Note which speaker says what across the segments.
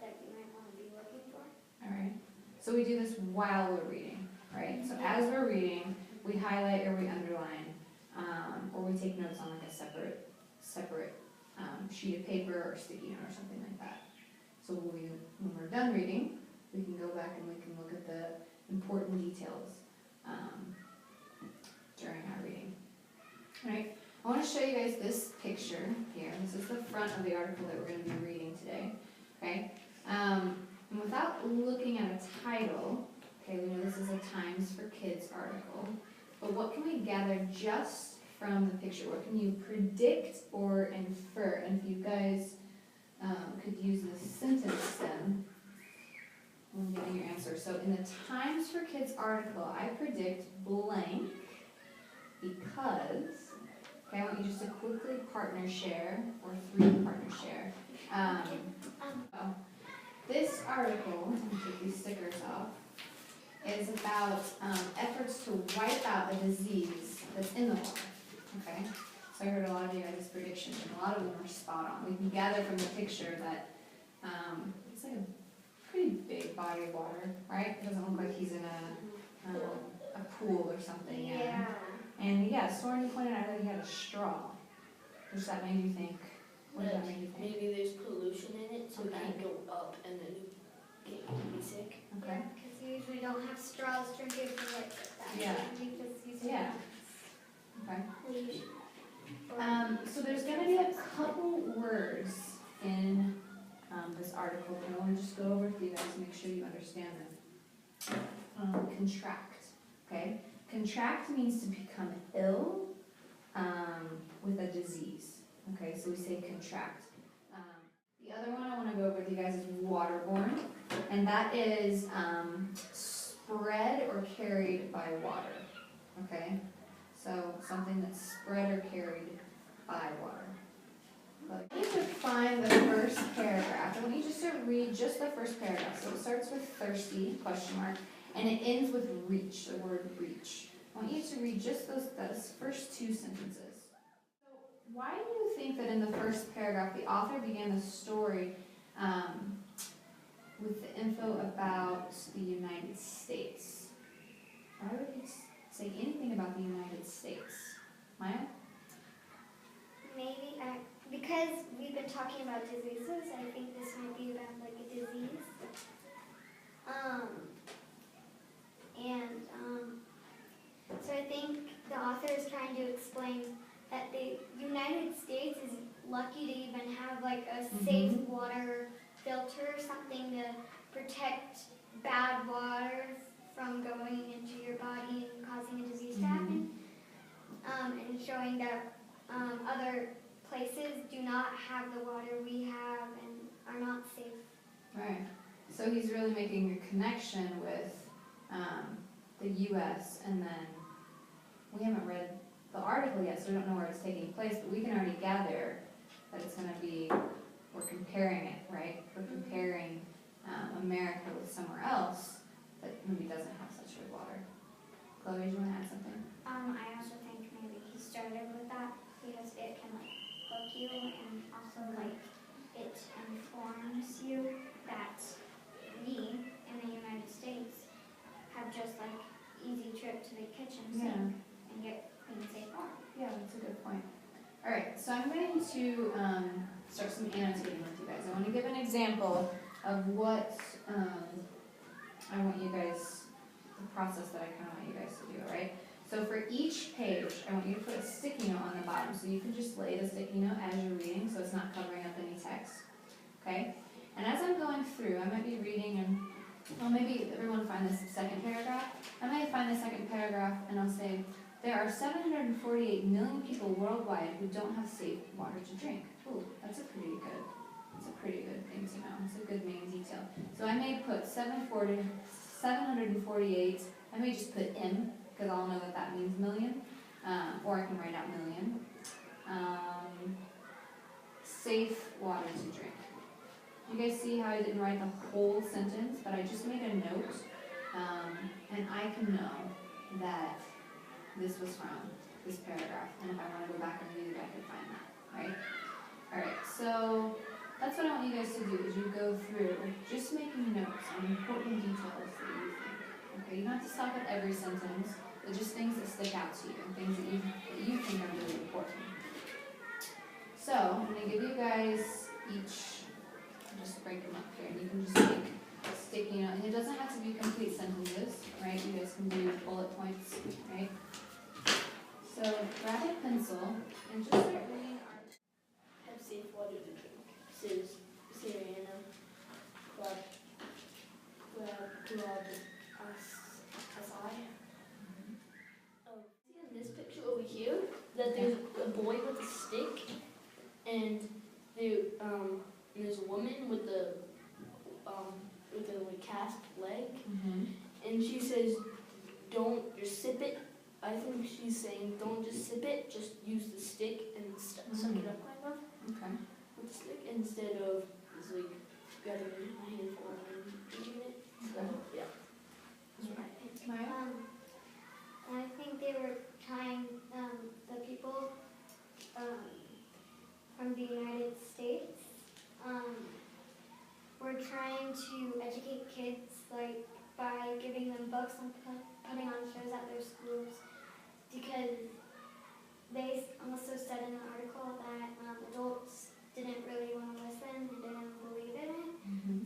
Speaker 1: that you might want to be looking for.
Speaker 2: All right. So we do this while we're reading, right? So as we're reading, we highlight or we underline, or we take notes on like a separate sheet of paper or sticky note or something like that. So when we're done reading, we can go back and we can look at the important details during our reading. All right. I want to show you guys this picture here. This is the front of the article that we're going to be reading today. Okay. And without looking at a title, okay, we know this is a Times for Kids article, but what can we gather just from the picture? What can you predict or infer? And if you guys could use this sentence then when getting your answer. So in the Times for Kids article, I predict blank because, okay, I want you just to quickly partner share, or 3 partner share. This article, I'm going to take these stickers off, is about efforts to wipe out a disease that's in the water. Okay? So I heard a lot of you guys' predictions, and a lot of them are spot on. We can gather from the picture that it's like a pretty big body of water, right? It doesn't look like he's in a pool or something.
Speaker 1: Yeah.
Speaker 2: And yeah, Soren pointed out that he had a straw. Does that make you think? What does that make you think?
Speaker 3: Maybe there's pollution in it, so it
Speaker 2: Okay.
Speaker 3: can't go up and then you can be sick.
Speaker 2: Okay.
Speaker 1: Because you usually don't have straws drinking for like that.
Speaker 2: Yeah.
Speaker 1: You just use
Speaker 2: Yeah. Okay.
Speaker 1: leash.
Speaker 2: So there's going to be a couple words in this article, and I want to just go over with you guys to make sure you understand them. Contract. Okay. Contract means to become ill with a disease. Okay, so we say contract. The other one I want to go over with you guys is waterborne, and that is spread or carried by water. Okay, so something that's spread or carried by water. But I need to find the first paragraph. I want you just to read just the first paragraph. So it starts with thirsty, question mark, and it ends with reach, the word reach. I want you to read just those first 2 sentences. So why do you think that in the first paragraph the author began the story with the info about the United States? Why would he say anything about the United States? Maya?
Speaker 1: Maybe because we've been talking about diseases, I think this might be about like a disease. So I think the author is trying to explain that the United States is lucky to even have like a safe water filter, something to protect bad water from going into your body and causing a disease to happen, and showing that other places do not have the water we have and are not safe.
Speaker 2: Right. So he's really making a connection with the U.S. and then we haven't read the article yet, so we don't know where it's taking place, but we can already gather that it's going to be, we're comparing it, right? We're comparing America with somewhere else that maybe doesn't have such good water. Chloe, do you want to add something?
Speaker 1: I also think maybe he started with that because it can like hook you and also like it informs you that we in the United States have just like easy trip to the kitchen sink and get clean safe water.
Speaker 2: Yeah, that's a good point. All right, so I'm going to start some annotating with you guys. I want to give an example of what I want you guys, the process that I kind of want you guys to do, all right? So for each page, I want you to put a sticky note on the bottom. So you can just lay the sticky note as you're reading so it's not covering up any text, okay? And as I'm going through, I might be reading and, well, maybe everyone find this second paragraph. I might find the second paragraph and I'll say, there are 748 million people worldwide who don't have safe water to drink. Ooh, that's a pretty good thing to know. It's a good main detail. So I may put 748, I may just put M, because I'll know that that means million, or I can write out million. Safe water to drink. You guys see how I didn't write the whole sentence, but I just made a note, and I can know that this was from this paragraph, and if I want to go back and read it, I can find that, right? All right, so that's what I want you guys to do, is you go through notes on important details that you think. Okay, you don't have to stop at every sentence, but just things that stick out to you, and things that you think are really important. So, I'm going to give you guys each, just break them up here, and you can just make sticky note, and it doesn't have to be complete sentences, right? You guys can do bullet points, right? So, grab a pencil and just start reading our...
Speaker 3: Have safe water to drink. Says Siriana. Glad Asai. Oh, see in this picture over here that there's a boy with a stick, and there's a woman with a like cast leg, and she says, "Don't just sip it." I think she's saying, "Don't just sip it. Just use the stick and suck it up, kind of,
Speaker 2: Okay.
Speaker 3: with the stick instead of just like grabbing a handful and eating it." So yeah, that's what I think.
Speaker 2: Maya?
Speaker 1: I think they were trying, the people from the United States were trying to educate kids, like, by giving them books and putting on shows at their schools, because they also said in the article that adults didn't really want to listen and didn't believe in it,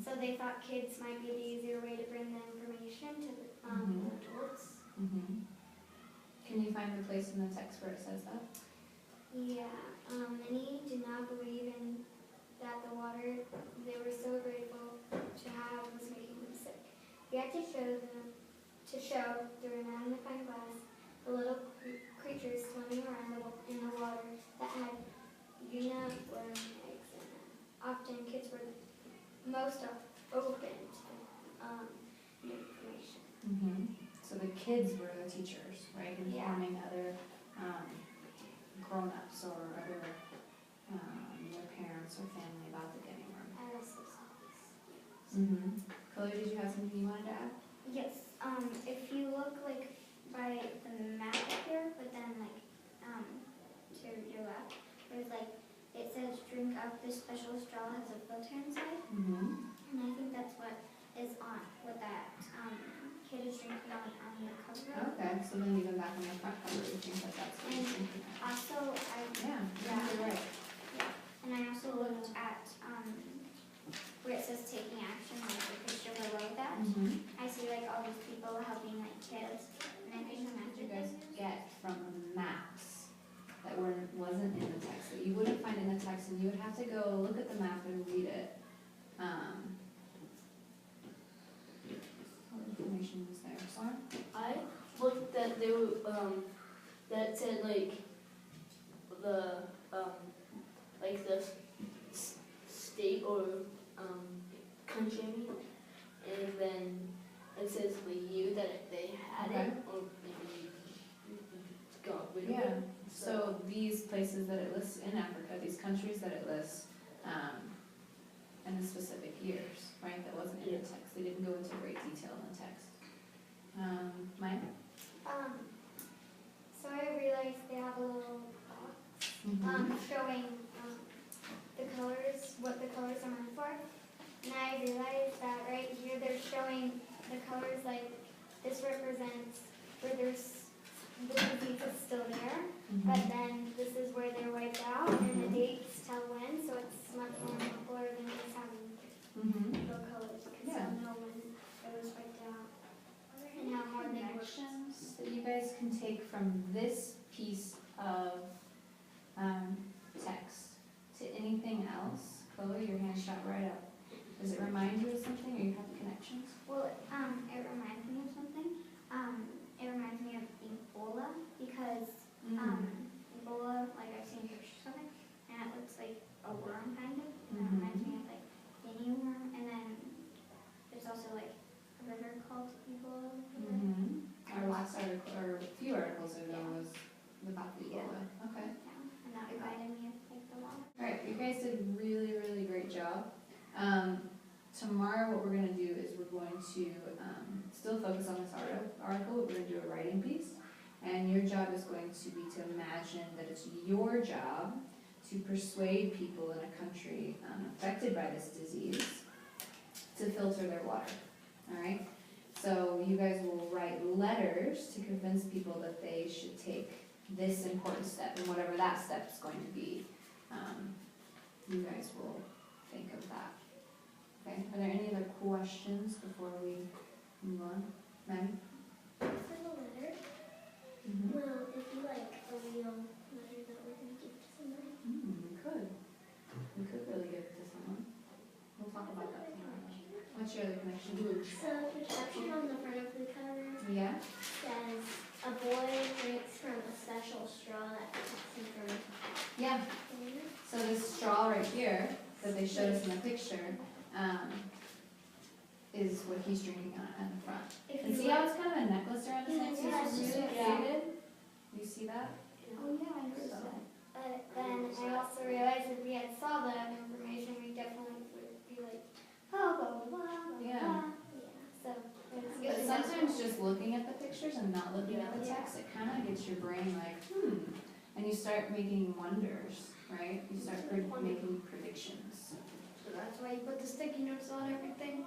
Speaker 1: so they thought kids might be the easier way to bring the information to the adults.
Speaker 2: Can you find the place in the text where it says that?
Speaker 1: Yeah, many did not believe in that the water they were so grateful to have was making them sick. We had to show through a magnifying glass the little creatures swimming around in the water that had uniworm eggs in them. Often kids were most open to new information.
Speaker 2: So the kids were the teachers, right? Informing other grown-ups or other their parents or family about the guinea worm.
Speaker 1: I also saw this.
Speaker 2: Chloe, did you have something you wanted to add?
Speaker 1: Yes, if you look like by the map here, but then like to your left, there's like, it says drink up, this special straw has a filter inside, and I think that's what is on, what that kid is drinking on the cover.
Speaker 2: Okay, so then even back on the front cover, you think that that's what you're thinking of.
Speaker 1: Also,
Speaker 2: You're right.
Speaker 1: and I also looked at where it says taking action, like the picture below that. I see like all these people helping like kids, and I think
Speaker 2: What did you guys get from the maps that wasn't in the text, that you wouldn't find in the text, and you would have to go look at the map and read it? What information is there? Sorry?
Speaker 3: I looked that they were that said like the state or country, I mean, and then it says the year that they had it, or maybe got rid of it.
Speaker 2: So these places that it lists in Africa, these countries that it lists, and the specific years, right? That wasn't in the text. They didn't go into great detail in the text. Maya?
Speaker 1: So I realized they have a little box showing the colors, what the colors are meant for. And I realized that right here they're showing the colors like this represents where there's the disease is still there, but then this is where they're wiped out, and the dates tell when, so it's much more simpler than just having the colors, because you'll know when it was wiped out. And how hard they worked.
Speaker 2: Connections that you guys can take from this piece of text to anything else? Chloe, your hand shot right up. Does it remind you of something, or you have connections?
Speaker 1: Well, it reminds me of something. It reminds me of Ebola, because Ebola, like I've seen pictures of it, and it looks like a worm kind of. And it reminds me of like guinea worm, and then there's also like a river called Ebola.
Speaker 2: Our last article, or a few articles ago, was about the Ebola. Okay.
Speaker 1: Yeah, and that reminded me of like the water.
Speaker 2: All right, you guys did a really, really great job. Tomorrow what we're going to do is we're going to still focus on this article, but we're going to do a writing piece. And your job is going to be to imagine that it's your job to persuade people in a country affected by this disease to filter their water, all right? So you guys will write letters to convince people that they should take this important step, and whatever that step is going to be, you guys will think of that. Okay, are there any other questions before we move on? Maddie?
Speaker 1: For the letter,
Speaker 2: Mm-hmm.
Speaker 1: well, if you like a real letter that we're gonna give to somebody.
Speaker 2: We could. We could really give it to someone. We'll talk about that tomorrow. What's your other connection?
Speaker 1: So the caption on the front of the cover
Speaker 2: Yeah?
Speaker 1: says, "A boy drinks from a special straw that protects him from
Speaker 2: Yeah.
Speaker 1: fire."
Speaker 2: So this straw right here, that they showed us in the picture, is what he's drinking on the front.
Speaker 1: If
Speaker 2: And
Speaker 1: you
Speaker 2: see how it's kind of a necklace around his neck, so
Speaker 1: Yeah,
Speaker 2: it's
Speaker 1: it's
Speaker 2: really
Speaker 1: just-
Speaker 2: faded? You see that?
Speaker 1: Oh yeah, I noticed that. But then I also realized if we had saw that information, we definitely would be like, oh, blah, blah, blah, blah,
Speaker 2: Yeah.
Speaker 1: blah. Yeah, so it's
Speaker 2: But
Speaker 1: good.
Speaker 2: sometimes just looking at the pictures and not looking at the
Speaker 1: Yeah.
Speaker 2: text, it kind of gets your brain like, and you start making wonders, right? You start making predictions.
Speaker 1: So that's why you put the sticky notes on everything.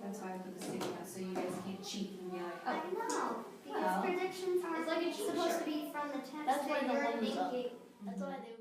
Speaker 2: That's why I put the sticky notes, so you guys can't cheat and be like,
Speaker 1: I
Speaker 2: oh,
Speaker 1: know, because
Speaker 2: well,
Speaker 1: predictions aren't
Speaker 3: it's like a cheat
Speaker 1: supposed
Speaker 3: sheet.
Speaker 1: to be from the text
Speaker 3: That's why
Speaker 1: that
Speaker 3: the
Speaker 1: you're
Speaker 3: holes up.
Speaker 1: thinking.
Speaker 3: That's why they